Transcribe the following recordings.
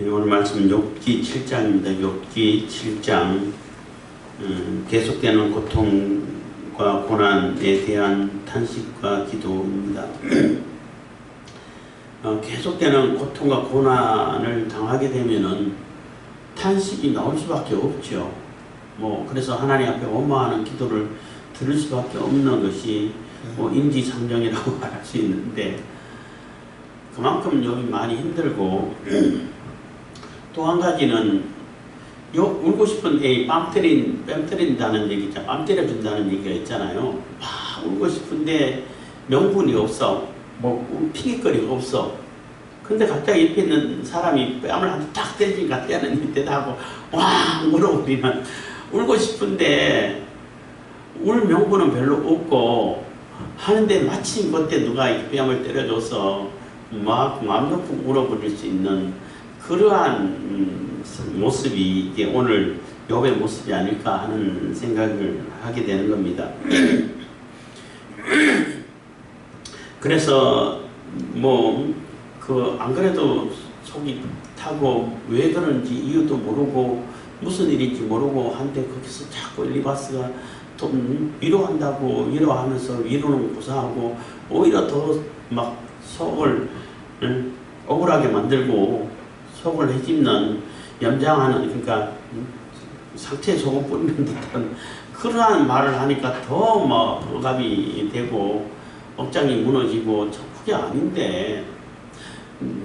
오늘 말씀 욥기 7장입니다. 욥기 7장 계속되는 고통과 고난에 대한 탄식과 기도입니다. 계속되는 고통과 고난을 당하게 되면은 탄식이 나올 수밖에 없죠. 그래서 하나님 앞에 원망하는 기도를 들을 수밖에 없는 것이 인지상정이라고 할 수 있는데, 그만큼 욥이 많이 힘들고, 또 한 가지는 울고 싶은 애 뺨 때린다는 얘기 있잖아요. 뺨 때려준다는 얘기가 있잖아요. 막 울고 싶은데 명분이 없어. 피기거리가 없어. 근데 갑자기 옆에 있는 사람이 뺨을 한 딱 때리니까 때는 대답하고 와 물어보면, 울고 싶은데 울 명분은 별로 없고 하는데 마침 그때 누가 뺨을 때려줘서 막 마음 놓고 울어버릴 수 있는 그러한 모습이 이게 오늘 욥의 모습이 아닐까 하는 생각을 하게 되는 겁니다. 그래서 안 그래도 속이 타고 왜 그런지 이유도 모르고 무슨 일인지 모르고 한데 거기서 자꾸 엘리바스가 또 위로한다고 위로하면서 위로는 고사하고 오히려 더 막 속을 억울하게 만들고 속을 헤집는 염장하는, 그러니까 상처에 소금 뿌리는 듯한 그러한 말을 하니까 더 억압이 되고 억장이 무너지고 그게 아닌데,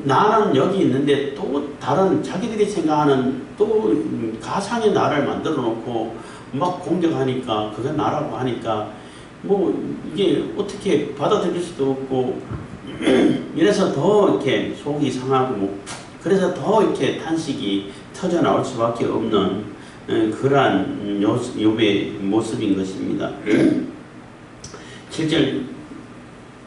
나는 여기 있는데 또 다른 자기들이 생각하는 또 가상의 나를 만들어 놓고 막 공격하니까, 그게 나라고 하니까 이게 어떻게 받아들일 수도 없고 이래서 더 이렇게 속이 상하고, 그래서 더 이렇게 탄식이 터져 나올 수밖에 없는 그러한 욥의 모습인 것입니다. 7장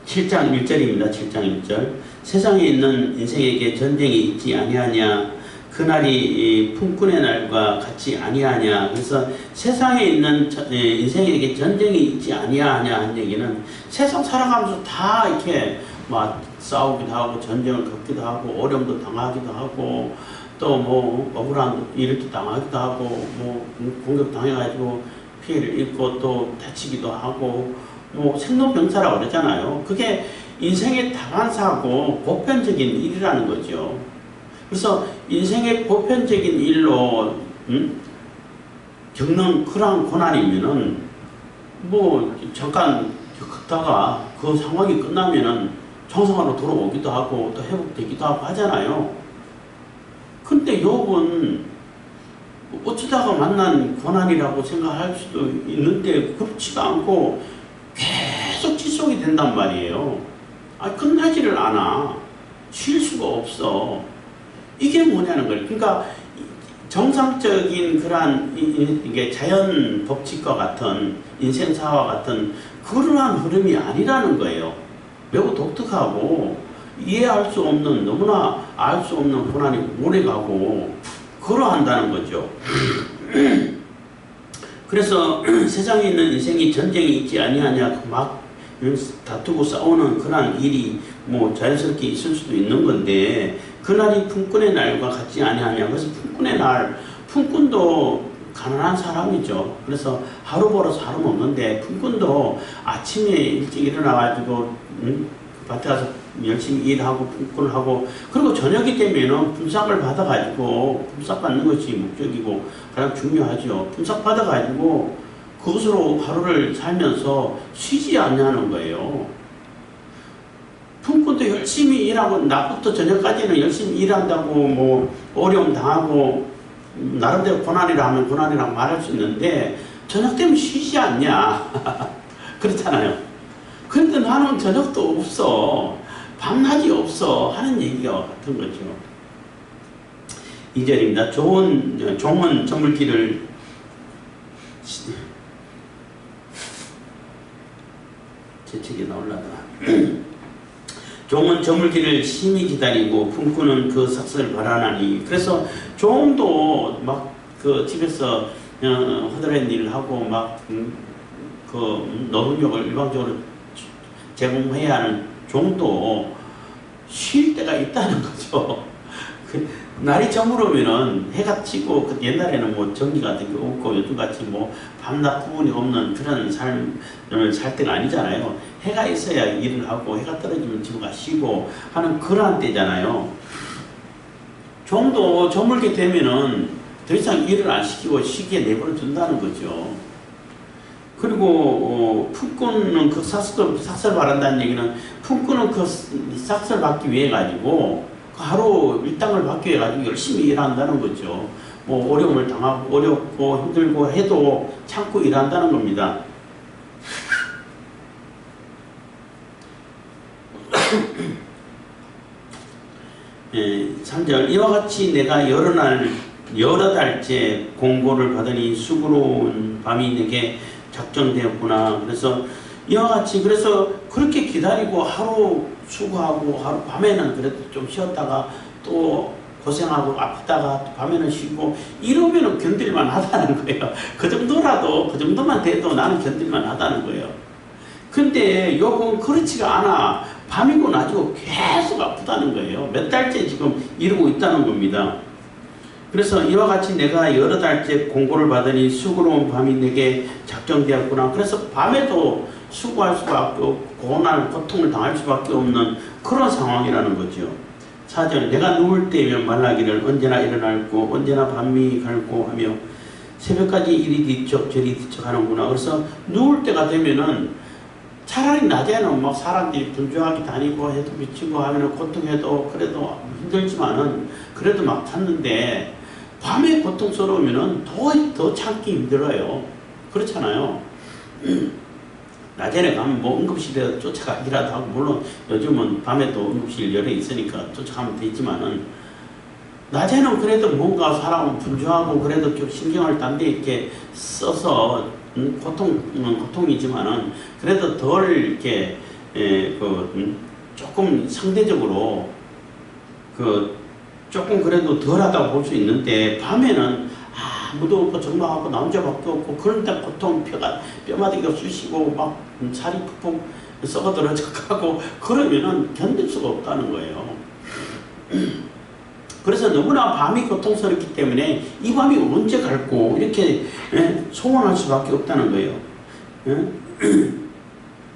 1절입니다. 7장 1절. 세상에 있는 인생에게 전쟁이 있지 아니하냐? 그날이 품꾼의 날과 같이 아니하냐? 그래서 세상에 있는 인생에게 전쟁이 있지 아니하냐 한 얘기는, 세상 살아가면서 다 이렇게 싸우기도 하고 전쟁을 겪기도 하고 어려움도 당하기도 하고 또 억울한 일도 당하기도 하고 공격 당해가지고 피해를 입고 또 다치기도 하고 생로병사라고 그러잖아요. 그게 인생의 다반사고 보편적인 일이라는 거죠. 그래서 인생의 보편적인 일로 겪는 그러한 고난이면은 잠깐 겪다가 그 상황이 끝나면은 정상으로 돌아오기도 하고 또 회복되기도 하고 하잖아요. 근데 욥은 어쩌다가 만난 고난이라고 생각할 수도 있는데 그렇지가 않고 계속 지속이 된단 말이에요. 끝나지를 않아. 쉴 수가 없어. 이게 뭐냐는 거예요. 그러니까 정상적인 그러한 이게 자연 법칙과 같은 인생사와 같은 그러한 흐름이 아니라는 거예요. 매우 독특하고 이해할 수 없는, 너무나 알 수 없는 고난이 오래가고 그러한다는 거죠. 그래서 세상에 있는 인생이 전쟁이 있지 아니하냐, 막 다투고 싸우는 그런 일이 자연스럽게 있을 수도 있는 건데, 그날이 품꾼의 날과 같지 아니하냐. 그래서 품꾼의 날, 품꾼도 가난한 사람이죠. 그래서 하루 벌어서 하루 먹는데, 품꾼도 아침에 일찍 일어나가지고 밭에 가서 열심히 일하고 품꾼을 하고, 그리고 저녁이 되면은 품삯을 받아가지고, 품삯 받는 것이 목적이고 가장 중요하죠. 품삯 받아가지고 그것으로 하루를 살면서 쉬지 않냐는 거예요. 품꾼도 열심히 일하고 낮부터 저녁까지는 열심히 일한다고 어려움 당하고 나름대로 고난이라 하면 고난이라고 말할 수 있는데, 저녁 되면 쉬지 않냐. 그렇잖아요. 그런데 나는 저녁도 없어, 밤낮이 없어 하는 얘기가 같은 거죠. 2절입니다. 종은 저물기를 제 책에 나올라다. 종은 저물기를 심히 기다리고 품꾼은 그 삭슬을 바라나니. 그래서 종도 집에서 허드렛 일을 하고 노동력을 일방적으로 제공해야 하는 종도 쉴 때가 있다는 거죠. 날이 저물으면은 해가 지고 그 옛날에는 뭐 전기 같은 게 없고 요즘같이 뭐 밤낮 구분이 없는 그런 삶을 살 때가 아니잖아요. 해가 있어야 일을 하고 해가 떨어지면 집에 쉬고 하는 그러한 때잖아요. 좀도 저물게 되면은 더 이상 일을 안 시키고 쉬게 내버려 둔다는 거죠. 그리고 품꾼은 그 삭설 바란다는 얘기는 품꾼은 그 삭설 받기 위해 가지고 하루 일당을 받기 위해 가지고 열심히 일한다는 거죠. 뭐 어려움을 당하고 어렵고 힘들고 해도 참고 일한다는 겁니다. 예, 3절 이와 같이 내가 여러 달째 공고를 받으니 수고로운 밤이 내게 작정되었구나. 그래서 이와 같이 그래서 그렇게 기다리고 하루 수고하고 하루 밤에는 그래도 좀 쉬었다가 또 고생하고 아프다가 또 밤에는 쉬고 이러면은 견딜만 하다는 거예요. 그 정도라도 그 정도만 돼도 나는 견딜만 하다는 거예요. 근데 요건 그렇지가 않아. 밤이고 낮이고 계속 아프다는 거예요. 몇 달째 지금 이러고 있다는 겁니다. 그래서 이와 같이 내가 여러 달째 공고를 받으니 수고로운 밤이 내게 작정되었구나. 그래서 밤에도 수고할 수밖에 없고 고난, 고통을 당할 수밖에 없는 그런 상황이라는 거죠. 4절 내가 누울 때면 말라기를 언제나 일어날고 언제나 밤이 갈고 하며 새벽까지 이리 뒤척 저리 뒤척 하는구나. 그래서 누울 때가 되면은 차라리 낮에는 막 사람들이 분주하게 다니고 해도 미치고 하면은 고통해도 그래도 힘들지만은 그래도 막 찾는데 밤에 고통스러우면은 더 참기 힘들어요. 그렇잖아요. 낮에는 가면 뭐 응급실에 쫓아가기라도 하고 물론 요즘은 밤에도 응급실 열에 있으니까 쫓아가면 되지만은 낮에는 그래도 뭔가 사람은 분주하고 그래도 좀 신경을 딴 데 이렇게 써서 고통은 고통이지만은 그래도 덜 이렇게 조금 상대적으로 조금 그래도 덜하다고 볼 수 있는데 밤에는 아무도 없고 정막하고 나 혼자밖에 없고 그런데 고통 뼈마디가 쑤시고 막 살이 푹푹 썩어들어가고 그러면은 견딜 수가 없다는 거예요. 그래서 너무나 밤이 고통스럽기 때문에 이 밤이 언제 갈고 이렇게 소원할 수밖에 없다는 거예요.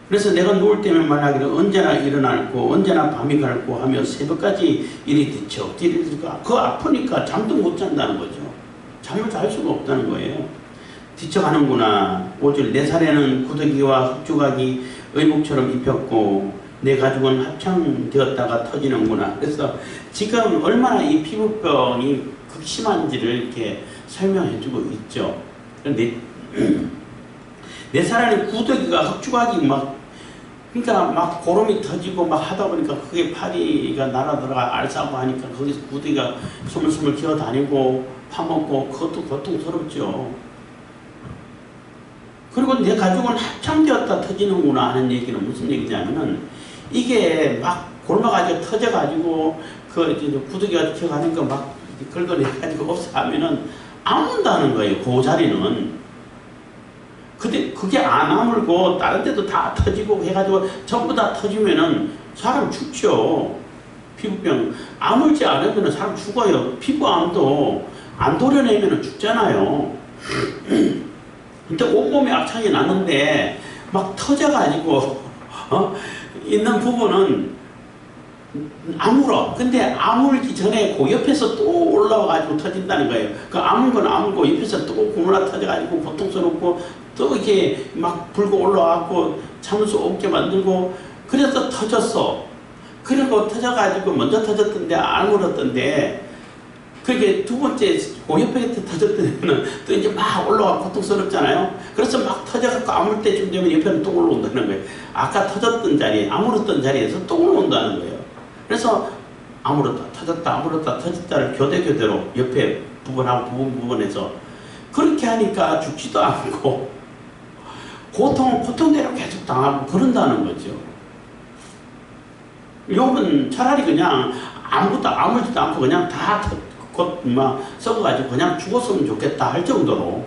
그래서 내가 누울 때면 말하기를 언제나 일어날고 언제나 밤이 갈고 하며 새벽까지 이리 뒤척 그 아프니까 잠도 못 잔다는 거죠. 잠을 잘 수가 없다는 거예요. 뒤척하는구나. 5절 내 살에는 구더기와 흑조각이 의복처럼 입혔고 내 가죽은 합창되었다가 터지는구나. 그래서 지금 얼마나 이 피부병이 극심한지를 이렇게 설명해 주고 있죠. 내 살에는 구더기가 흑조각이 그러니까 막 고름이 터지고 막 하다 보니까 그게 파리가 날아들어가 알싸고 하니까 거기서 구더기가 스물스물 기어다니고 파먹고 그것도 고통스럽죠. 그리고 내 가죽은 합창되었다 터지는구나 하는 얘기는 무슨 얘기냐면은 이게 막 골마가지고 터져가지고 구더기가 기어가니까 막 긁어내가지고 없애하면은 아문다는 거예요. 그 자리는. 근데 그게 안 아물고 다른 데도 다 터지고 해가지고 전부 다 터지면은 사람 죽죠. 피부병 아물지 않으면 사람 죽어요. 피부암도 안 도려내면 죽잖아요. 근데 온몸에 악창이 나는데 막 터져가지고 있는 부분은 아물어. 근데 아물기 전에 그 옆에서 또 올라와가지고 터진다는 거예요. 그 아문 건 아물고 옆에서 또 고물아 터져가지고 고통스럽고 또 이렇게 막 불고 올라와갖고 참을 수 없게 만들고 그래서 터졌어. 그리고 터져가지고 먼저 터졌던데 아물었던데 그게 두 번째 그 옆에 터졌더니는 또 이제 막 올라와 고통스럽잖아요. 그래서 막 터져갖고 아물 때쯤 되면 옆에는 또 올라온다는 거예요. 아까 터졌던 자리, 아물었던 자리에서 또 올라온다는 거예요. 그래서 아물었다, 터졌다, 아물었다, 터졌다를 교대로 옆에 부분하고 부분에서 그렇게 하니까 죽지도 않고 고통대로 계속 당하고 그런다는 거죠. 요건 차라리 그냥 아무것도 아물지도 않고 그냥 다 썩어가지고 그냥 죽었으면 좋겠다 할 정도로.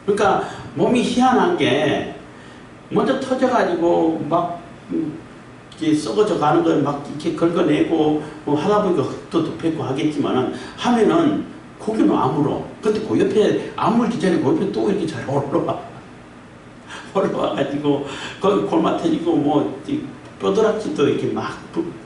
그러니까 몸이 희한한 게 먼저 터져가지고 막 이렇게 썩어져 가는 걸 막 이렇게 긁어내고 뭐 하다 보니까 흙도 덮였고 하겠지만은 하면은 고기는 아물어. 근데 그 옆에 아물기 전에 그 옆에 또 이렇게 잘 올라와. 올라와가지고 거기 골마터지고 뭐 뼈다락지도 이렇게 막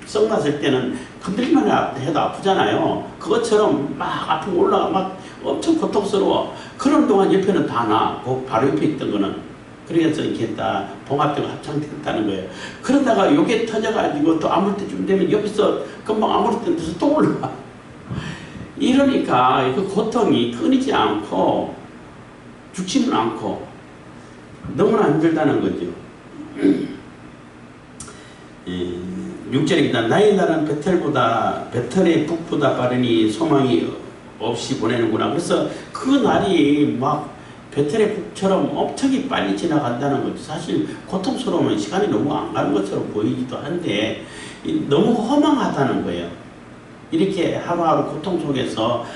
썩났을 때는 건들기만 해도 아프잖아요. 그것처럼 막 앞으로 올라가 막 엄청 고통스러워. 그런 동안 옆에는 다 나. 그 바로 옆에 있던 거는. 그래서 이렇게 다 봉합되고 합창됐다는 거예요. 그러다가 요게 터져가지고 또 아물 때쯤 되면 옆에서 금방 아물었던 데서 또 올라와. 이러니까 그 고통이 끊이지 않고 죽지는 않고 너무나 힘들다는 거죠. 6절입니다. 나의 날은 배틀의 북보다 빠르니 소망이 없이 보내는구나. 그래서 그 날이 막 배틀의 북처럼 엄청이 빨리 지나간다는 거죠. 사실 고통스러우면 시간이 너무 안 가는 것처럼 보이기도 한데 너무 허망하다는 거예요. 이렇게 하루하루 고통 속에서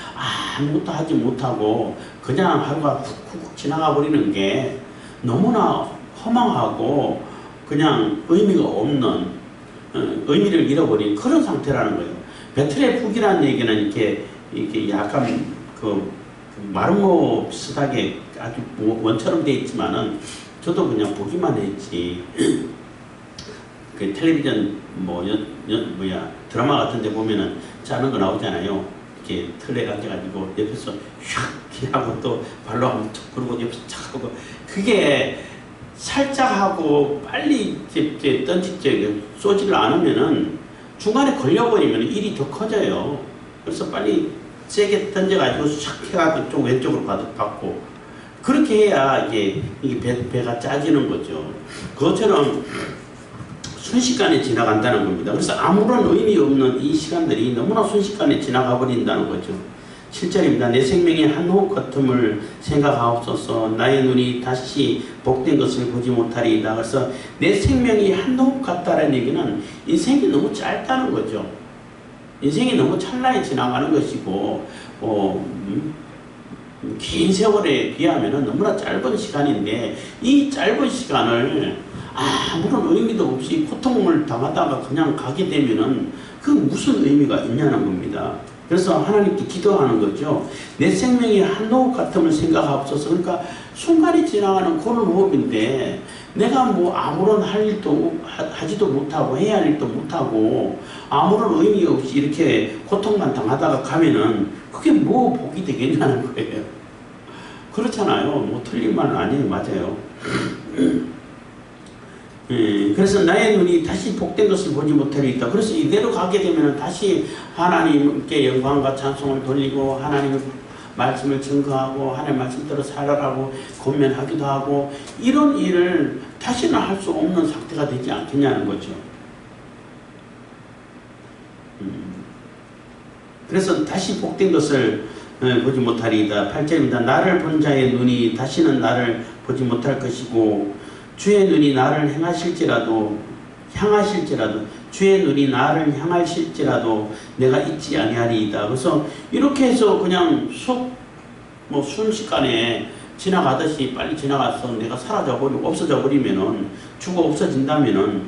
아무것도 하지 못하고 그냥 하루가 훅훅 지나가 버리는 게 너무나 허망하고 그냥 의미가 없는 의미를 잃어버린 그런 상태라는 거예요. 배틀의 북이라는 얘기는 이렇게 약간 말모 비슷하게 아주 원처럼 되어 있지만은 저도 그냥 보기만 했지. 그 텔레비전 드라마 같은 데 보면은 짜는 거 나오잖아요. 이렇게 틀에 앉아가지고 옆에서 휙 하고 또 발로 한번 툭 그러고 옆에서 착 하고 그게 살짝 하고 빨리 쏘지를 않으면은 중간에 걸려버리면 일이 더 커져요. 그래서 빨리 세게 던져가지고 샥 해가지고 좀 왼쪽으로 받고 그렇게 해야 이게 배가 짜지는 거죠. 그것처럼 순식간에 지나간다는 겁니다. 그래서 아무런 의미 없는 이 시간들이 너무나 순식간에 지나가 버린다는 거죠. 7절입니다. 내 생명의 한 호흡 같음을 생각하옵소서. 나의 눈이 다시 복된 것을 보지 못하리이다. 그래서 내 생명이 한 호흡 같다는 얘기는 인생이 너무 짧다는 거죠. 인생이 너무 찰나에 지나가는 것이고 긴 세월에 비하면 너무나 짧은 시간인데 이 짧은 시간을 아무런 의미도 없이 고통을 당하다가 그냥 가게 되면은 그 무슨 의미가 있냐는 겁니다. 그래서 하나님께 기도하는 거죠. 내 생명이 한 호흡 같음을 생각하옵소서. 그러니까 순간이 지나가는 그런 호흡인데 내가 뭐 아무런 할 일도 하지도 못하고 해야 할 일도 못하고 아무런 의미 없이 이렇게 고통만 당하다가 가면은 그게 뭐 복이 되겠냐는 거예요. 그렇잖아요. 뭐 틀린 말은 아니에요. 맞아요. 그래서 나의 눈이 다시 복된 것을 보지 못하리이다. 그래서 이대로 가게 되면 다시 하나님께 영광과 찬송을 돌리고 하나님의 말씀을 증거하고 하나님의 말씀대로 살아가고 권면하기도 하고 이런 일을 다시는 할 수 없는 상태가 되지 않겠냐는 거죠. 그래서 다시 복된 것을 보지 못하리이다. 8절입니다. 나를 본 자의 눈이 다시는 나를 보지 못할 것이고 주의 눈이 나를 향하실지라도 주의 눈이 나를 향하실지라도 내가 잊지 아니하리이다. 그래서 이렇게 해서 그냥 순식간에 지나가듯이 빨리 지나가서 내가 사라져버리고 없어져 버리면은 죽어 없어진다면은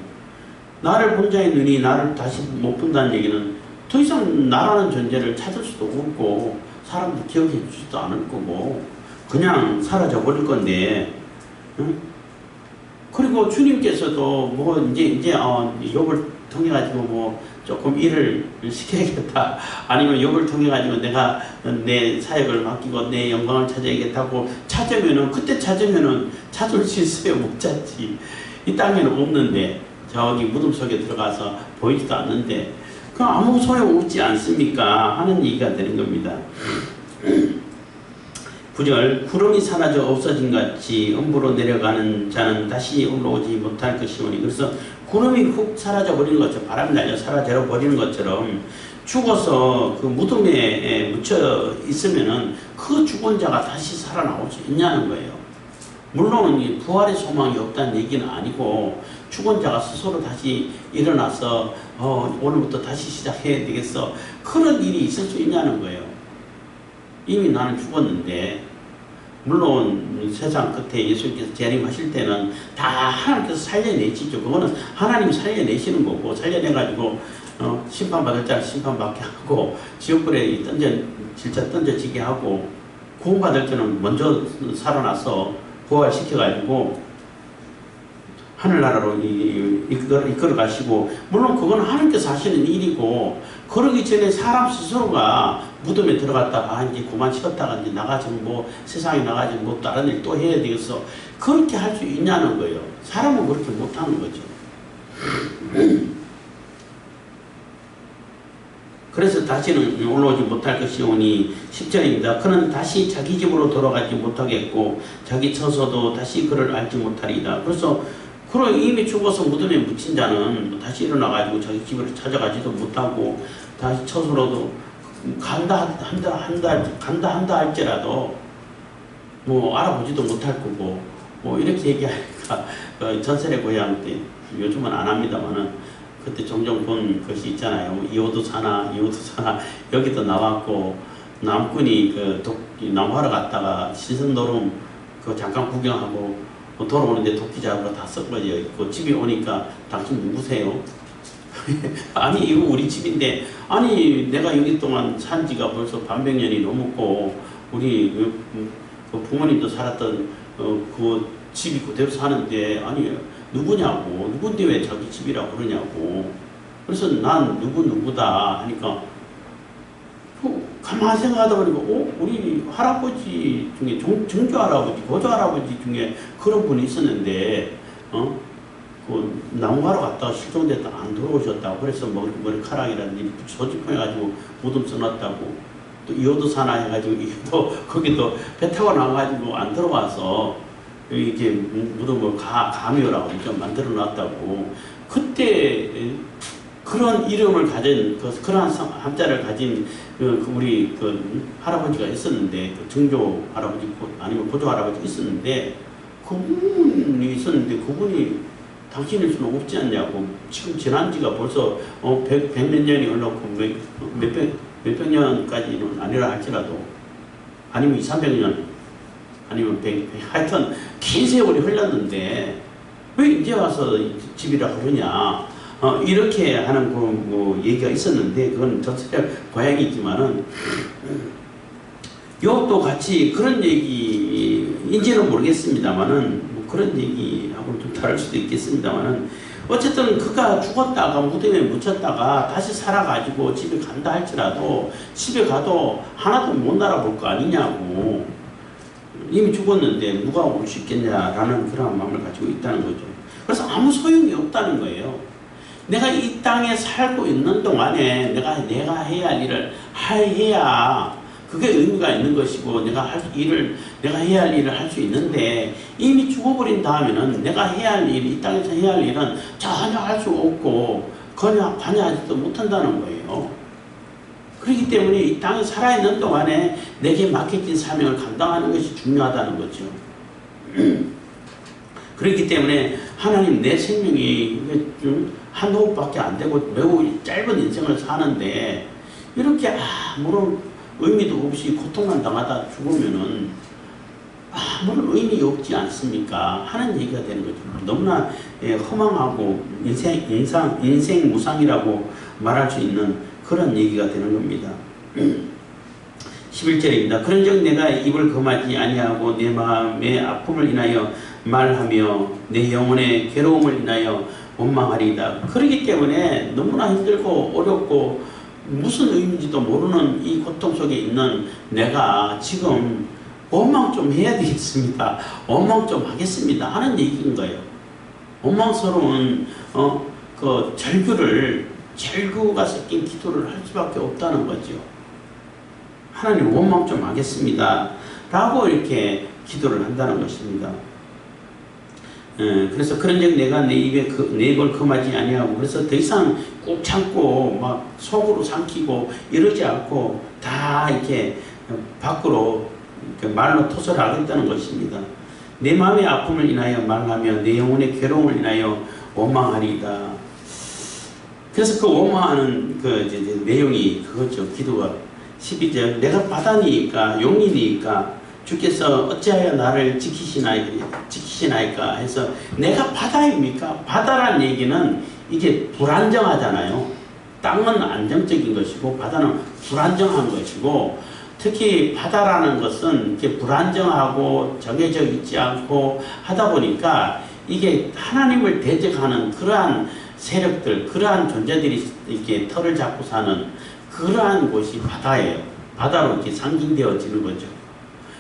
나를 본 자의 눈이 나를 다시 못 본다는 얘기는 더 이상 나라는 존재를 찾을 수도 없고 사람도 기억해 주지도 않을 거고 그냥 사라져 버릴 건데 그리고 주님께서도 뭐 이제 욥을 통해 가지고 뭐 조금 일을 시켜야겠다 아니면 욥을 통해 가지고 내가 내 사역을 맡기고 내 영광을 찾아야겠다고 찾으면은 그때 찾으면은 찾을 수 있어요. 못 찾지. 이 땅에는 없는데 저기 무덤 속에 들어가서 보이지도 않는데 그 아무 소용 없지 않습니까 하는 얘기가 되는 겁니다. 9절 구름이 사라져 없어진 같이 음부로 내려가는 자는 다시 올라오지 못할 것이오니 그래서 구름이 훅 사라져 버리는 것처럼 바람이 날려 사라져 버리는 것처럼 죽어서 그 무덤에 묻혀 있으면은 그 죽은 자가 다시 살아나올 수 있냐는 거예요. 물론 부활의 소망이 없다는 얘기는 아니고 죽은 자가 스스로 다시 일어나서 오늘부터 다시 시작해야 되겠어 그런 일이 있을 수 있냐는 거예요. 이미 나는 죽었는데 물론 세상 끝에 예수님께서 재림하실 때는 다 하나님께서 살려내시죠. 그거는 하나님이 살려내시는 거고, 살려내가지고 심판받을 자를 심판받게 하고, 지옥불에 진짜 던져지게 하고, 구원받을 자는 먼저 살아나서 부활시켜가지고 하늘나라로 이끌어 가시고, 물론 그건 하나님께서 하시는 일이고, 그러기 전에 사람 스스로가 무덤에 들어갔다가 이제 그만 쉬었다가 이제 나가지 뭐 세상에 나가지 뭐 다른 일 또 해야 되겠어. 그렇게 할 수 있냐는 거예요. 사람은 그렇게 못하는 거죠. 그래서 다시는 올라오지 못할 것이오니 10절입니다. 그는 다시 자기 집으로 돌아가지 못하겠고 자기 처소도 다시 그를 알지 못하리이다. 그래서 그럼 이미 죽어서 무덤에 묻힌 자는 다시 일어나가지고 자기 집을 찾아가지도 못하고 다시 처소로도 간다 한다 할지라도 뭐 알아보지도 못할 거고, 뭐 이렇게 얘기하니까 그 전설의 고향 때 요즘은 안 합니다만은 그때 종종 본 것이 있잖아요. 이호두사나 여기도 나왔고, 남꾼이 나무하러 갔다가 시선노름 잠깐 구경하고 돌아오는데 도끼 잡으러 다 썩어져 있고, 집에 오니까 당신 누구세요? 아니 이거 우리 집인데, 아니 내가 여기 동안 산 지가 벌써 반백년이 넘었고 우리 그 부모님도 살았던 그 집이 그대로 사는데, 아니 누구냐고, 누군데 왜 자기 집이라고 그러냐고. 그래서 난 누구다 하니까 가만히 생각하다 보니까 우리 할아버지 중에 증조 할아버지, 고조 할아버지 중에 그런 분이 있었는데 그 나무하러 갔다가 실종됐다 안 돌아오셨다고. 그래서 머리카락이라든지 소지품해가지고 무덤 써놨다고. 또 이호도 사나 해가지고 또 거기도 배 타고 나가가지고 안 들어와서 이렇게 무덤을 가묘라고 좀 만들어 놨다고. 그때 그런 이름을 가진 그러한 한자를 가진 우리 할아버지가 있었는데, 증조 할아버지 아니면 고조 할아버지 있었는데, 그분이 있었는데 그분이 당신일 수는 없지 않냐고. 지금 지난 지가 벌써 백몇 년이 흘렀고 몇백 년까지는 아니라 할지라도, 아니면 200~300년 아니면 하여튼 긴 세월이 흘렀는데 왜 이제 와서 집이라 그러냐, 이렇게 하는 그 얘기가 있었는데, 그건 전체적 고향이지만은 욕도 같이 그런 얘기인지는 모르겠습니다만은, 그런 얘기하고는 좀 다를 수도 있겠습니다만은, 어쨌든 그가 죽었다가 무덤에 묻혔다가 다시 살아가지고 집에 간다 할지라도 집에 가도 하나도 못 알아볼 거 아니냐고. 이미 죽었는데 누가 올 수 있겠냐라는 그런 마음을 가지고 있다는 거죠. 그래서 아무 소용이 없다는 거예요. 내가 이 땅에 살고 있는 동안에 내가 해야 할 일을 해야 그게 의미가 있는 것이고, 내가 해야 할 일을 할 수 있는데, 이미 죽어버린 다음에는 내가 해야 할 일, 이 땅에서 해야 할 일은 전혀 할 수 없고 관여하지도 못한다는 거예요. 그렇기 때문에 이 땅에 살아있는 동안에 내게 맡겨진 사명을 감당하는 것이 중요하다는 거죠. 그렇기 때문에 하나님, 내 생명이 한 호흡밖에 안 되고 매우 짧은 인생을 사는데 이렇게 아무런 의미도 없이 고통만 당하다 죽으면은 아무런 의미 없지 않습니까? 하는 얘기가 되는 거죠. 너무나 허망하고 인생 무상이라고 말할 수 있는 그런 얘기가 되는 겁니다. 11절입니다. 그런즉 내가 입을 금하지 아니하고 내 마음의 아픔을 인하여 말하며 내 영혼의 괴로움을 인하여 원망하리이다. 그렇기 때문에 너무나 힘들고 어렵고 무슨 의미인지도 모르는 이 고통 속에 있는 내가 지금 원망 좀 해야 되겠습니다. 원망 좀 하겠습니다 하는 얘기인 거예요. 원망스러운 그 절규가 섞인 기도를 할 수밖에 없다는 거죠. 하나님, 원망 좀 하겠습니다 라고 이렇게 기도를 한다는 것입니다. 그래서 그런즉 내가 내 입에 내 입을 금하지 아니하고, 그래서 더 이상 꼭 참고 막 속으로 삼키고 이러지 않고 다 이렇게 밖으로 말로 토설하겠다는 것입니다. 내 마음의 아픔을 인하여 말하며 내 영혼의 괴로움을 인하여 원망하리이다. 그래서 그 원망하는 내용이 그거죠. 기도가 12절, 내가 바다니까 용이니까 주께서 어찌하여 나를 지키시나이까 해서 내가 바다입니까? 바다란 얘기는 이게 불안정하잖아요. 땅은 안정적인 것이고 바다는 불안정한 것이고, 특히 바다라는 것은 이렇게 불안정하고 정해져 있지 않고 하다 보니까 이게 하나님을 대적하는 그러한 세력들, 그러한 존재들이 이렇게 털을 잡고 사는 그러한 곳이 바다예요. 바다로 이렇게 상징되어지는 거죠.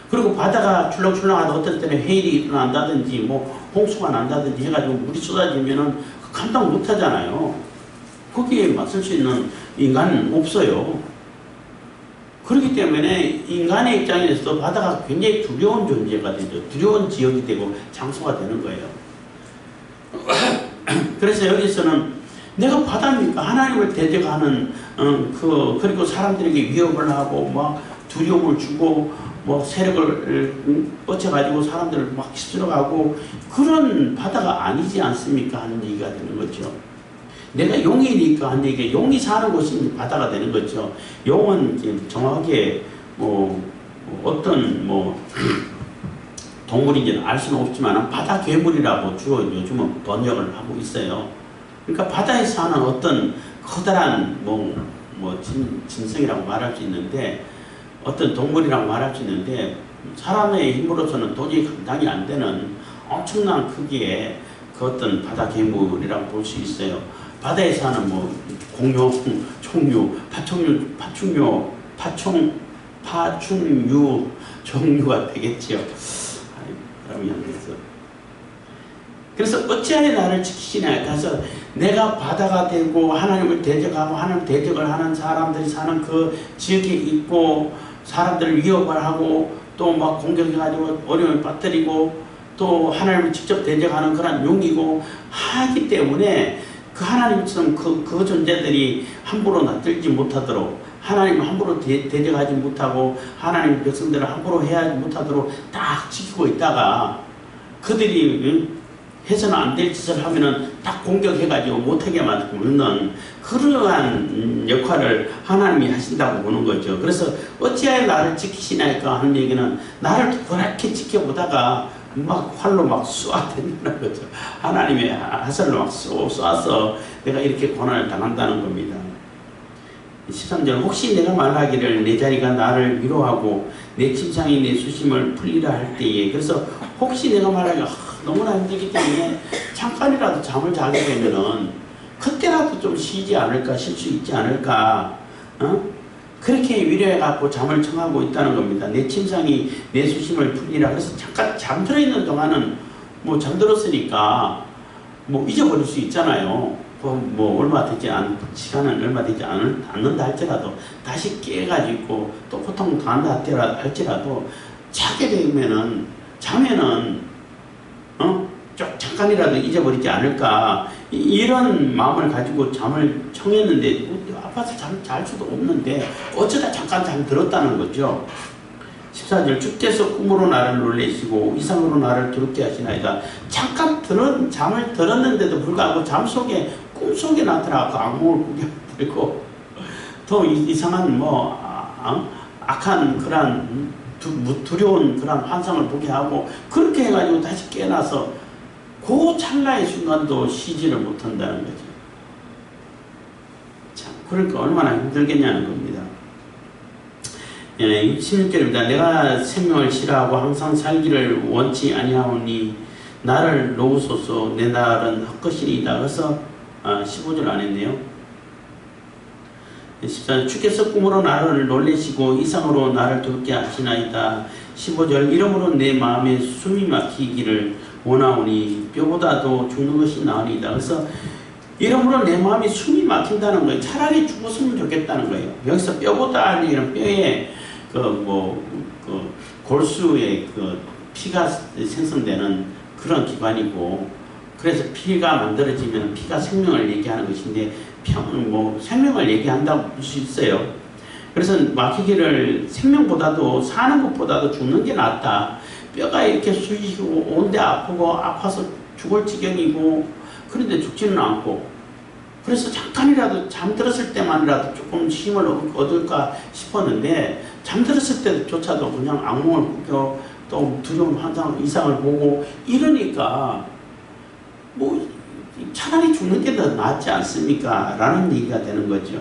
그리고 바다가 출렁출렁하다 어떤 때는 해일이 일어난다든지 뭐 홍수가 난다든지 해가지고 물이 쏟아지면은 감당 못 하잖아요. 거기에 맞설 수 있는 인간은 없어요. 그렇기 때문에 인간의 입장에서도 바다가 굉장히 두려운 존재가 되죠. 두려운 지역이 되고 장소가 되는 거예요. 그래서 여기서는 내가 바다입니까? 하나님을 대적하는 그리고 사람들에게 위협을 하고 막 두려움을 주고 뭐 세력을 뻗쳐가지고 사람들을 막 휩쓸어가고 그런 바다가 아니지 않습니까? 하는 얘기가 되는 거죠. 내가 용이니까 하는 얘기, 용이 사는 곳이 바다가 되는 거죠. 용은 정확하게 어떤 동물인지는 알 수는 없지만 바다 괴물이라고 주로 요즘은 번역을 하고 있어요. 그러니까 바다에 사는 어떤 커다란 짐승이라고 말할 수 있는데, 어떤 동물이라고 말할 수 있는데, 사람의 힘으로서는 도저히 감당이 안 되는 엄청난 크기의 그 어떤 바다 괴물이라고 볼 수 있어요. 바다에 사는 공룡, 총류, 파충류 종류가 되겠지요. 바람이 안 됐어. 그래서 어찌하여 나를 지키시냐. 그래서 내가 바다가 되고 하나님을 대적하고 하나님 대적을 하는 사람들이 사는 그 지역에 있고, 사람들을 위협을 하고 또 막 공격해가지고 어려움을 빠뜨리고 또 하나님을 직접 대적하는 그런 용이고 하기 때문에, 그 하나님처럼 그 존재들이 함부로 놔들지 못하도록, 하나님을 함부로 대적하지 못하고 하나님 백성들을 함부로 해하지 못하도록 딱 지키고 있다가, 그들이 해서는 안 될 짓을 하면은 딱 공격해가지고 못하게 만드는 그러한 역할을 하나님이 하신다고 보는 거죠. 그래서 어찌하여 나를 지키시나이까 하는 얘기는, 나를 그렇게 지켜보다가 막 활로 막 쏘아댄다는 거죠. 하나님의 화살로 막 쏘아서 내가 이렇게 고난을 당한다는 겁니다. 13절, 혹시 내가 말하기를 내 자리가 나를 위로하고 내 침상이 내 수심을 풀리라 할 때에, 그래서 혹시 내가 말하기를 너무나 힘들기 때문에 잠깐이라도 잠을 자게 되면은 그때라도 좀 쉬지 않을까, 쉴 수 있지 않을까, 그렇게 위로해갖고 잠을 청하고 있다는 겁니다. 내 침상이 내 수심을 풀리라. 그래서 잠깐 잠들어 있는 동안은 잠들었으니까 잊어버릴 수 있잖아요. 시간은 얼마 되지 않는다 할지라도 다시 깨가지고 또 고통 당한다 할지라도 자게 되면은, 자면은 잠깐이라도 잊어버리지 않을까, 이런 마음을 가지고 잠을 청했는데, 아파서 잘 수도 없는데 어쩌다 잠깐 잠들었다는 거죠. 14절, 주께서 꿈으로 나를 놀래시고 이상으로 나를 두렵게 하시나이다. 잠깐 잠을 들었는데도 불구하고 꿈속에 나타나고 악몽을 꾸게 만들고 더 이상한 악한 그런 두려운 그런 환상을 보게 하고, 그렇게 해가지고 다시 깨어나서 그 찰나의 순간도 쉬지를 못한다는 거죠. 참, 그러니까 얼마나 힘들겠냐는 겁니다. 16절입니다. 내가 생명을 싫어하고 항상 살기를 원치 아니하오니 나를 놓으소서, 내 날은 헛것이니이다. 그래서 15절 안 했네요. 14절, 주께서 꿈으로 나를 놀래시고 이상으로 나를 두렵게 하시나이다. 15절, 이러므로 내 마음에 숨이 막히기를 원하오니 뼈보다도 죽는 것이 나으니이다. 그래서 이러므로 내 마음이 숨이 막힌다는 거예요. 차라리 죽었으면 좋겠다는 거예요. 여기서 뼈보다 하는 뼈에 골수에 피가 생성되는 그런 기관이고, 그래서 피가 만들어지면 피가 생명을 얘기하는 것인데, 생명을 얘기한다고 볼 수 있어요. 그래서 막히기를, 생명보다도 사는 것보다도 죽는 게 낫다. 뼈가 이렇게 쑤시고 온데 아프고 아파서 죽을 지경이고, 그런데 죽지는 않고, 그래서 잠깐이라도 잠들었을 때만이라도 조금 힘을 얻을까 싶었는데 잠들었을 때조차도 그냥 악몽을 꾸겨 또 두려운 환상 이상을 보고 이러니까 뭐 차라리 죽는 게 더 낫지 않습니까? 라는 얘기가 되는 거죠.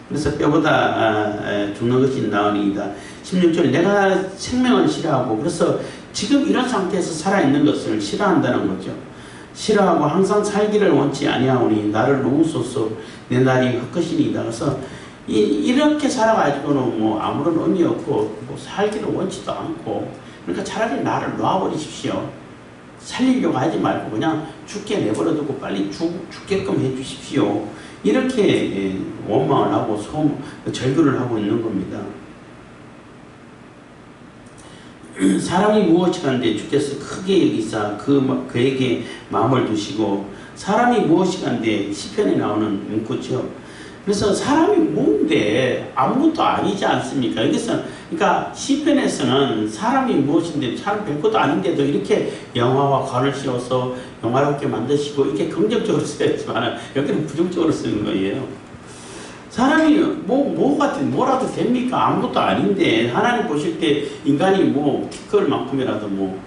그래서 뼈보다 죽는 것이 나으니이다. 16절 내가 생명을 싫어하고 그래서 지금 이런 상태에서 살아있는 것을 싫어한다는 거죠. 싫어하고 항상 살기를 원치 아니하오니 나를 놓으소서 내 날이 헛것이니이다. 그래서 이렇게 살아가지고는 뭐 아무런 의미 없고 뭐 살기를 원치도 않고 그러니까 차라리 나를 놓아버리십시오. 살리려고 하지 말고 그냥 죽게 내버려두고 빨리 죽게끔 해주십시오. 이렇게 원망을 하고 절규를 하고 있는 겁니다. 사람이 무엇이간데 주께서 크게 여기사 그에게 마음을 두시고 사람이 무엇이간데 시편에 나오는 문구죠. 그래서 사람이 뭔데 아무것도 아니지 않습니까? 여기서 그러니까 시편에서는 사람이 무엇인데 사람 별것도 아닌데도 이렇게 영화와 관을 씌워서 영화롭게 만드시고 이렇게 긍정적으로 쓰였지만 여기는 부정적으로 쓰는 거예요. 사람이 뭐라도 됩니까? 아무것도 아닌데 하나님 보실 때 인간이 뭐 키 클 만큼이라도 뭐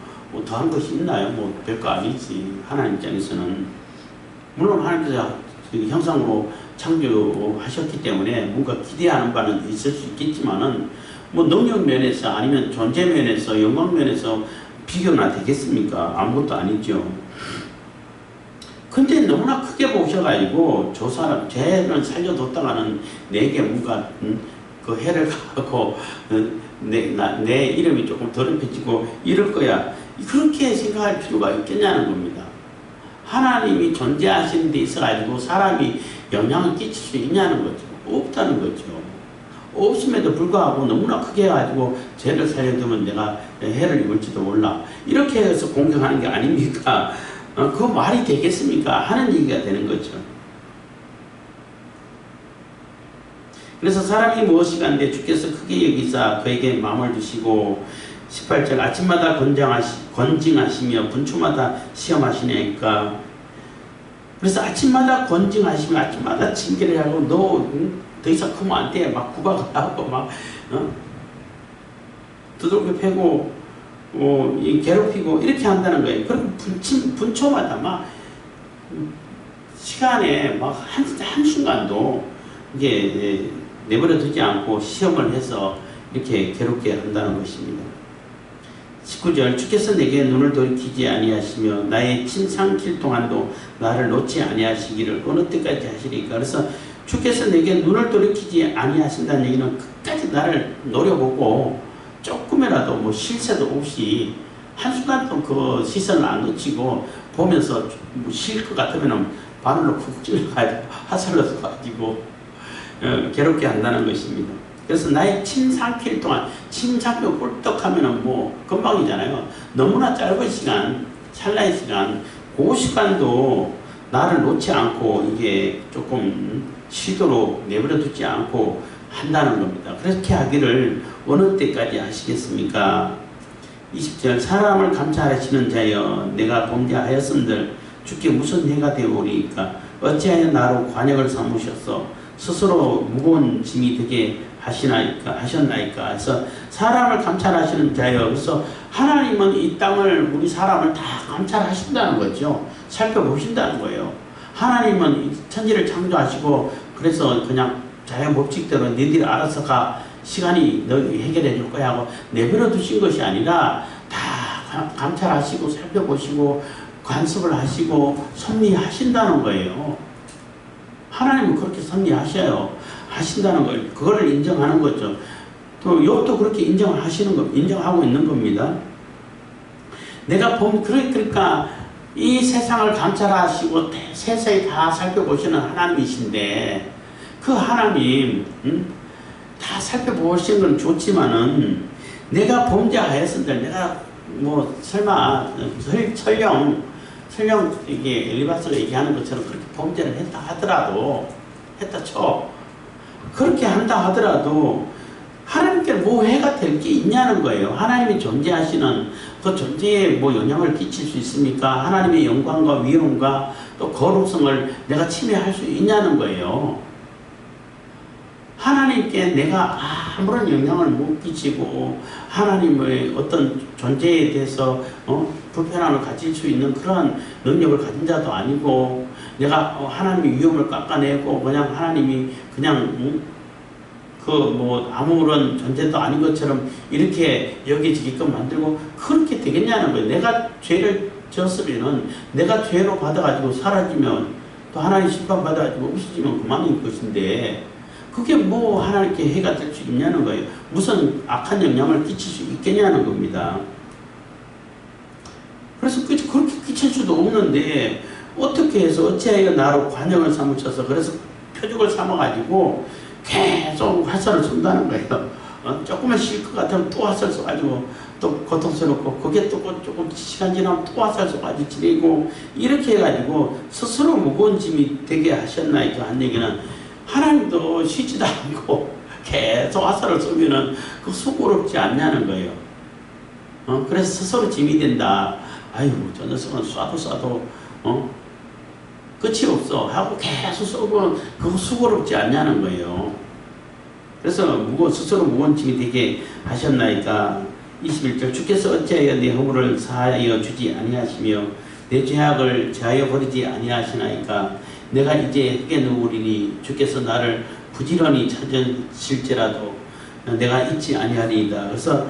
더한 것이 있나요? 뭐 별거 아니지. 하나님 입장에서는 물론 하나님께서 그 형상으로 창조하셨기 때문에 뭔가 기대하는 바는 있을 수 있겠지만은 뭐 능력 면에서 아니면 존재 면에서 영광 면에서 비교나 되겠습니까? 아무것도 아니죠. 근데 너무나 크게 보셔가지고 저 사람 쟤를 살려뒀다가는 내게 뭔가 그 해를 가고 내 이름이 조금 더럽혀지고 이럴 거야. 그렇게 생각할 필요가 있겠냐는 겁니다. 하나님이 존재하시는 데 있어가지고 사람이 영향을 끼칠 수 있냐는 거죠. 없다는 거죠. 없음에도 불구하고 너무나 크게 해가지고 죄를 살려두면 내가 해를 입을지도 몰라. 이렇게 해서 공격하는 게 아닙니까? 그 말이 되겠습니까? 하는 얘기가 되는 거죠. 그래서 사람이 무엇이간데 주께서 크게 여기사 그에게 마음을 두시고 18절 아침마다 권징하시며 분초마다 시험하시니까 그래서 아침마다 권징하시며 아침마다 징계를 하고 너 더 이상 크면 안 돼 막 구박을 하고 막 두들겨 패고 괴롭히고 이렇게 한다는 거예요. 그리고 분초마다 막 시간에 막 한순간도 이게 내버려 두지 않고 시험을 해서 이렇게 괴롭게 한다는 것입니다. 19절 주께서 내게 눈을 돌이키지 아니하시며 나의 침 삼킬 동안도 나를 놓지 아니하시기를 어느 때까지 하시리까. 그래서 주께서 내게 눈을 돌이키지 아니하신다는 얘기는 끝까지 나를 노려보고 조금이라도 뭐 실세도 없이 한순간도 그 시선을 안 놓치고 보면서 쉴 것 같으면 바늘로 쿡 찔러가지고 화살로 가지고 괴롭게 한다는 것입니다. 그래서 나의 침 삼킬 동안 침 삼키고 꿀떡하면 뭐 금방이잖아요. 너무나 짧은 시간, 찰나의 시간, 그 시간도 나를 놓지 않고 이게 조금 쉬도록 내버려 두지 않고 한다는 겁니다. 그렇게 하기를 어느 때까지 하시겠습니까? 20절 사람을 감찰하시는 자여 내가 범죄하였음들 주께 무슨 해가 되오리까. 어찌하여 나로 관역을 삼으셨어 스스로 무거운 짐이 되게 하셨나이까. 그래서 사람을 감찰하시는 자여. 그래서 하나님은 이 땅을 우리 사람을 다 감찰하신다는 거죠. 살펴보신다는 거예요. 하나님은 천지를 창조하시고 그래서 그냥 자연 법칙대로 너희들이 알아서 가 시간이 너희 해결해 줄 거야 하고 내버려 두신 것이 아니라 다 감찰하시고 살펴보시고 관습을 하시고 섭리하신다는 거예요. 하나님은 그렇게 섭리하셔요. 하신다는 걸 그거를 인정하는 거죠. 또 욥도 그렇게 인정하고 있는 겁니다. 내가 그러니까 이 세상을 감찰하시고 세상에 다 살펴보시는 하나님이신데 그 하나님 다 살펴보시는 건 좋지만은 내가 범죄하였은들 내가 뭐 설마 설령 이게 엘리바스가 얘기하는 것처럼 그렇게 범죄를 했다 쳐 그렇게 한다 하더라도 하나님께 뭐 해가 될 게 있냐는 거예요. 하나님이 존재하시는 그 존재에 뭐 영향을 끼칠 수 있습니까? 하나님의 영광과 위엄과 또 거룩성을 내가 침해할 수 있냐는 거예요. 하나님께 내가 아무런 영향을 못 끼치고 하나님의 어떤 존재에 대해서 불편함을 가질 수 있는 그러한 능력을 가진 자도 아니고 내가 하나님의 위험을 깎아내고 그냥 하나님이 그냥 아무런 존재도 아닌 것처럼 이렇게 여겨지게끔 만들고 그렇게 되겠냐는 거예요. 내가 죄를 지었으면은 내가 죄로 받아가지고 사라지면 또 하나님 심판 받아가지고 없어지면 그만인 것인데 그게 뭐 하나님께 해가 될 수 있냐는 거예요. 무슨 악한 영향을 끼칠 수 있겠냐는 겁니다. 그래서 그렇게 끼칠 수도 없는데 어떻게 해서 어찌하여 나로 관역을 삼으셔서 그래서 표적을 삼아가지고 계속 화살을 쏜다는 거예요. 조금만 쉴 것 같으면 또 화살 쏘가지고 또 고통스럽고 그게 또 조금 시간 지나면 또 화살 쏘가지고 지내고 이렇게 해가지고 스스로 무거운 짐이 되게 하셨나이까 한 얘기는 하나님도 쉬지도 않고 계속 화살을 쏘면은 그 수고롭지 않냐는 거예요. 그래서 스스로 짐이 된다. 아이고 저 녀석은 쏴도 끝이 없어 하고 계속 쏘고 그거 수고롭지 않냐는 거예요. 그래서 스스로 무거운 짐이 되게 하셨나이까 21절 주께서 어찌하여 내 허물을 사하여 주지 아니하시며 내 죄악을 제하여 버리지 아니하시나이까 내가 이제 흙에 누우리니 주께서 나를 부지런히 찾으실지라도 내가 잊지 아니하리이다. 그래서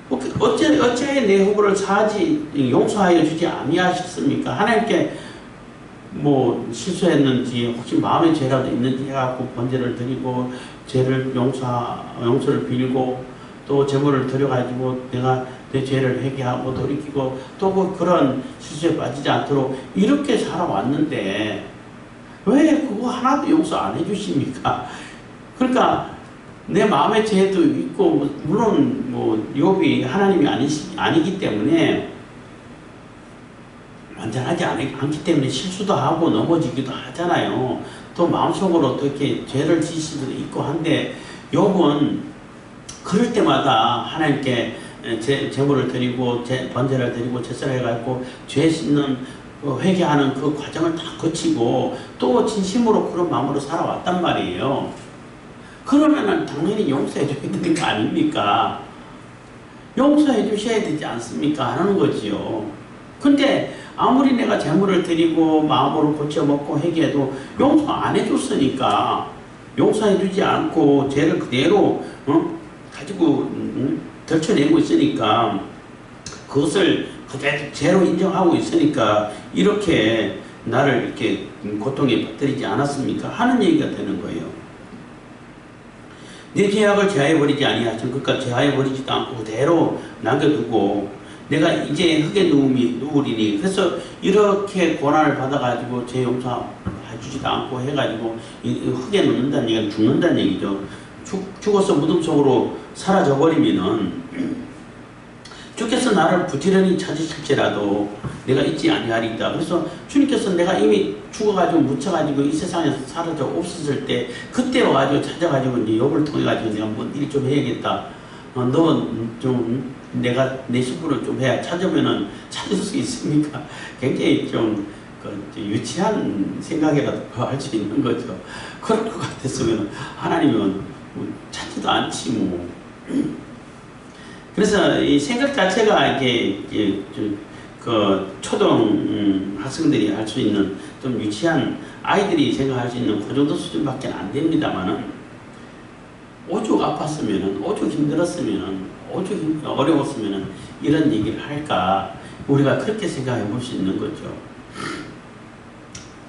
어찌하여 내 허물을 사하지 용서하여 주지 아니하셨습니까? 하나님께 뭐 실수했는지 혹시 마음의 죄라도 있는지 해갖고 번제를 드리고 죄를 용서를 빌고 또 제물을 드려가지고 내가 내 죄를 회개하고 돌이키고 또 그런 실수에 빠지지 않도록 이렇게 살아왔는데 왜 그거 하나도 용서 안 해주십니까? 그러니까 내 마음의 죄도 있고 물론 욥이 하나님이 아니기 때문에 완전하지 않기 때문에 실수도 하고 넘어지기도 하잖아요. 또 마음속으로 또 이렇게 죄를 지을 수도 있고 한데 욥은 그럴 때마다 하나님께 제물을 드리고 번제를 드리고 제사를 해가지고 죄 씻는 회개하는 그 과정을 다 거치고 또 진심으로 그런 마음으로 살아왔단 말이에요. 그러면은 당연히 용서해 줘야 되는 거 아닙니까? 용서해 주셔야 되지 않습니까? 하는 거지요. 근데 아무리 내가 제물을 드리고 마음으로 고쳐먹고 회개해도 용서 안 해줬으니까 용서해주지 않고 죄를 그대로 가지고 덜쳐내고 있으니까 그것을 그대로 죄로 인정하고 있으니까 이렇게 나를 이렇게 고통에 빠뜨리지 않았습니까? 하는 얘기가 되는 거예요. 내 죄악을 제하여버리지 아니하시면 그러니까 제하여버리지도 않고 그대로 남겨두고 내가 이제 흙에 누우리니 그래서 이렇게 고난을 받아가지고 죄 용서해주지도 않고 해가지고 흙에 누운다는 얘기는 죽는다는 얘기죠. 죽어서 무덤 속으로 사라져버리면은 주께서 나를 부지런히 찾으실지라도 내가 잊지 아니하리이다. 그래서 주님께서 내가 이미 죽어가지고 묻혀가지고 이 세상에서 사라져 없었을 때 그때 와가지고 찾아가지고 이제 욥을 통해가지고 내가 뭔 일 좀 해야겠다. 너 좀 내가 내 식구를 좀 해야 찾으면은 찾을 수 있습니까? 굉장히 좀 유치한 생각이라도 할 수 있는 거죠. 그럴 것 같았으면 하나님은 찾지도 않지 뭐. 그래서 이 생각 자체가 이게 그 초등 학생들이 할 수 있는 좀 유치한 아이들이 생각할 수 있는 그 정도 수준밖에 안 됩니다만은 오죽 아팠으면은 오죽 힘들었으면은 오죽 어려웠으면은 이런 얘기를 할까 우리가 그렇게 생각해 볼 수 있는 거죠.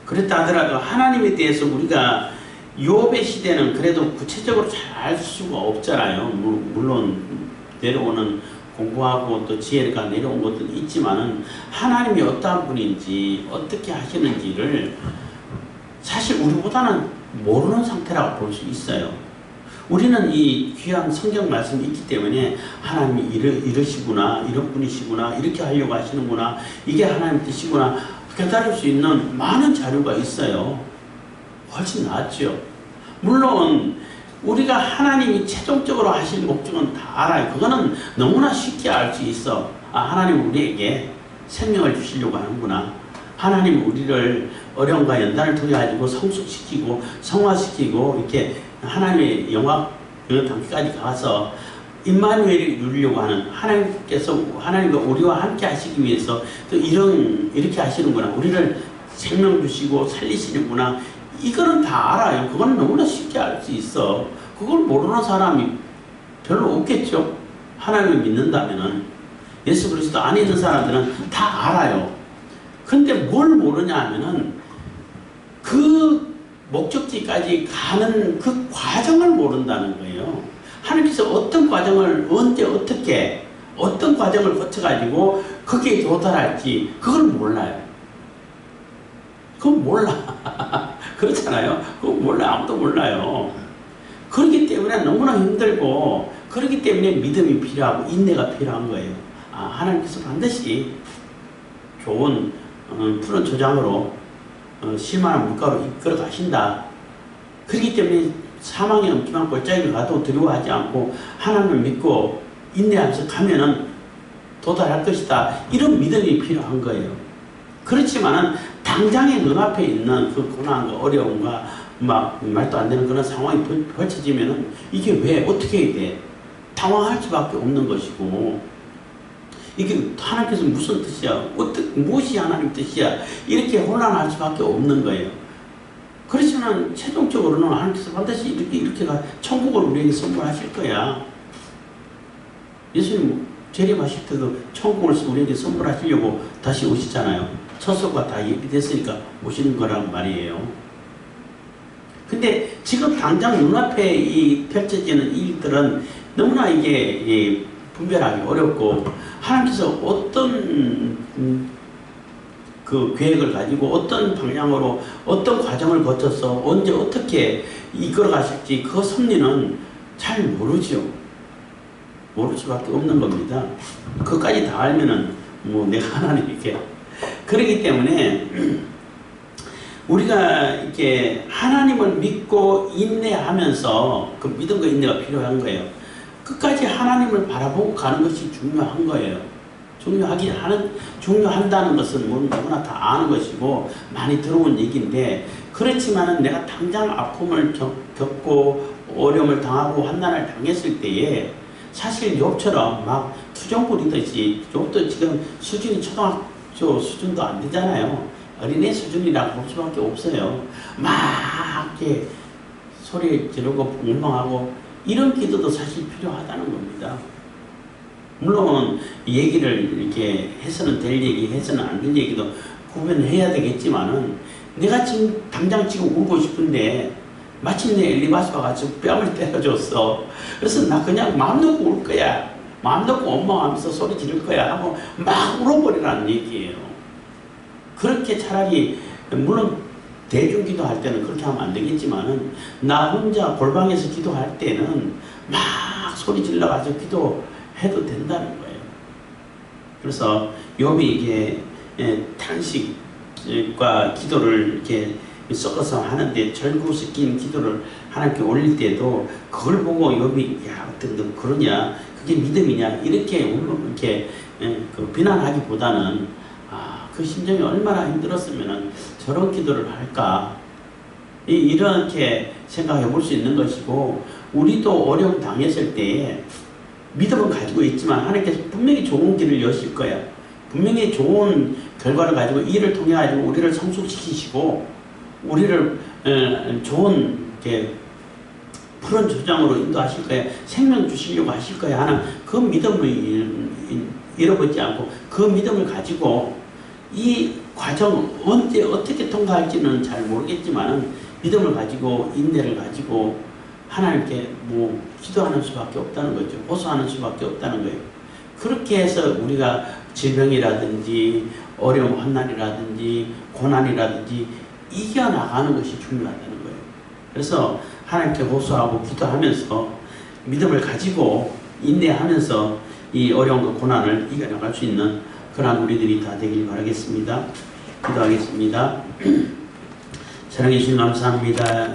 그랬다 하더라도 하나님에 대해서 우리가 욥의 시대는 그래도 구체적으로 잘 알 수가 없잖아요. 물론 내려오는 공부하고 또 지혜가 내려온 것도 있지만은 하나님이 어떠한 분인지 어떻게 하시는지를 사실 우리보다는 모르는 상태라고 볼 수 있어요. 우리는 이 귀한 성경 말씀이 있기 때문에 하나님이 이러시구나, 이런 분이시구나, 이렇게 하려고 하시는구나, 이게 하나님 뜻이구나 깨달을 수 있는 많은 자료가 있어요. 훨씬 낫죠. 물론 우리가 하나님이 최종적으로 하실 목적은 다 알아요. 그거는 너무나 쉽게 알 수 있어. 하나님 우리에게 생명을 주시려고 하는구나. 하나님 우리를 어려움과 연단을 통해 가지고 성숙시키고 성화시키고 이렇게 하나님의 영광 그 단계까지 가서 임마누엘이 누리려고 하는 하나님과 우리와 함께 하시기 위해서 또 이렇게 하시는구나. 우리를 생명 주시고 살리시는구나. 이거는 다 알아요. 그건 너무나 쉽게 알 수 있어. 그걸 모르는 사람이 별로 없겠죠. 하나님을 믿는다면은. 예수 그리스도 안에 있는 사람들은 다 알아요. 근데 뭘 모르냐 하면은 그 목적지까지 가는 그 과정을 모른다는 거예요. 하나님께서 어떤 과정을 언제 어떻게 어떤 과정을 거쳐가지고 거기에 도달할지 그걸 몰라요. 그건 몰라. 그렇잖아요. 그건 몰라. 아무도 몰라요. 그렇기 때문에 너무나 힘들고 그렇기 때문에 믿음이 필요하고 인내가 필요한 거예요. 하나님께서 반드시 좋은 푸른 초장으로 실만한 물가로 이끌어 가신다. 그렇기 때문에 사망이 없지만 골짜기를 가도 두려워하지 않고 하나님을 믿고 인내하면서 가면은 도달할 것이다. 이런 믿음이 필요한 거예요. 그렇지만은 당장의 눈앞에 있는 그 고난과 어려움과 막 말도 안 되는 그런 상황이 벌쳐지면은 이게 왜 어떻게 해야 돼? 당황할 수밖에 없는 것이고 이게 하나님께서 무슨 뜻이야? 무엇이 하나님 뜻이야? 이렇게 혼란할 수밖에 없는 거예요. 그렇지만 최종적으로는 하나님께서 반드시 이렇게 천국을 우리에게 선물하실 거야. 예수님 재림하실 때도 천국을 우리에게 선물하시려고 다시 오시잖아요. 처소가 다 예비됐으니까 오시는 거란 말이에요. 근데 지금 당장 눈앞에 이 펼쳐지는 일들은 너무나 이게 분별하기 어렵고 하나님께서 어떤 그 계획을 가지고 어떤 방향으로 어떤 과정을 거쳐서 언제 어떻게 이끌어 가실지 그 섭리는 잘 모르죠. 모를 수밖에 없는 겁니다. 그것까지 다 알면은 뭐 내가 하나님에게 그렇기 때문에 우리가 이렇게 하나님을 믿고 인내하면서 그 믿음과 인내가 필요한 거예요. 끝까지 하나님을 바라보고 가는 것이 중요한 거예요. 중요한다는 것은 누구나 다 아는 것이고 많이 들어온 얘기인데 그렇지만은 내가 당장 아픔을 겪고 어려움을 당하고 환난을 당했을 때에 사실 욥처럼 막 투정 부리듯이 욥도 지금 수준이 초등학교 수준도 안 되잖아요. 어린애 수준이라고 볼 수밖에 없어요. 막 이렇게 소리 지르고 웅멍하고 이런 기도도 사실 필요하다는 겁니다. 물론 얘기를 이렇게 해서는 될 얘기, 해서는 안 될 얘기도 구분해야 되겠지만은 내가 지금 당장 울고 싶은데 마침내 엘리바스가 지금 뺨을 때려줬어. 그래서 나 그냥 마음 놓고 울 거야. 마음 놓고 엉망하면서 소리 지를 거야 하고 막 울어버리라는 얘기예요. 그렇게 차라리 물론 대중 기도할 때는 그렇게 하면 안 되겠지만은 나 혼자 골방에서 기도할 때는 막 소리 질러가지고 기도해도 된다는 거예요. 그래서 욥이 이게 탄식과 기도를 이렇게 섞어서 하는데 절구 섞인 기도를 하나님께 올릴 때도 그걸 보고 욥이 야 어떻게 너 그러냐 그게 믿음이냐 이렇게 그 비난하기보다는 그 심정이 얼마나 힘들었으면 저런 기도를 할까 이렇게 생각해 볼 수 있는 것이고 우리도 어려움 당했을 때에 믿음은 가지고 있지만 하나님께서 분명히 좋은 길을 여실 거야. 분명히 좋은 결과를 가지고 이를 통해 가지고 우리를 성숙시키시고 우리를 좋은 푸른 조장으로 인도하실 거야. 생명 주시려고 하실 거야 하는 그 믿음을 잃어버리지 않고 그 믿음을 가지고 이 과정 언제 어떻게 통과할지는 잘 모르겠지만 믿음을 가지고 인내를 가지고 하나님께 기도하는 수밖에 없다는 거죠. 호소하는 수밖에 없다는 거예요. 그렇게 해서 우리가 질병이라든지 어려움 환난이라든지 고난이라든지 이겨나가는 것이 중요하다는 거예요. 그래서 하나님께 호소하고 기도하면서 믿음을 가지고 인내하면서 이 어려움과 고난을 이겨나갈 수 있는 그러한 우리들이 다 되길 바라겠습니다. 기도하겠습니다. 사랑해 주님 감사합니다.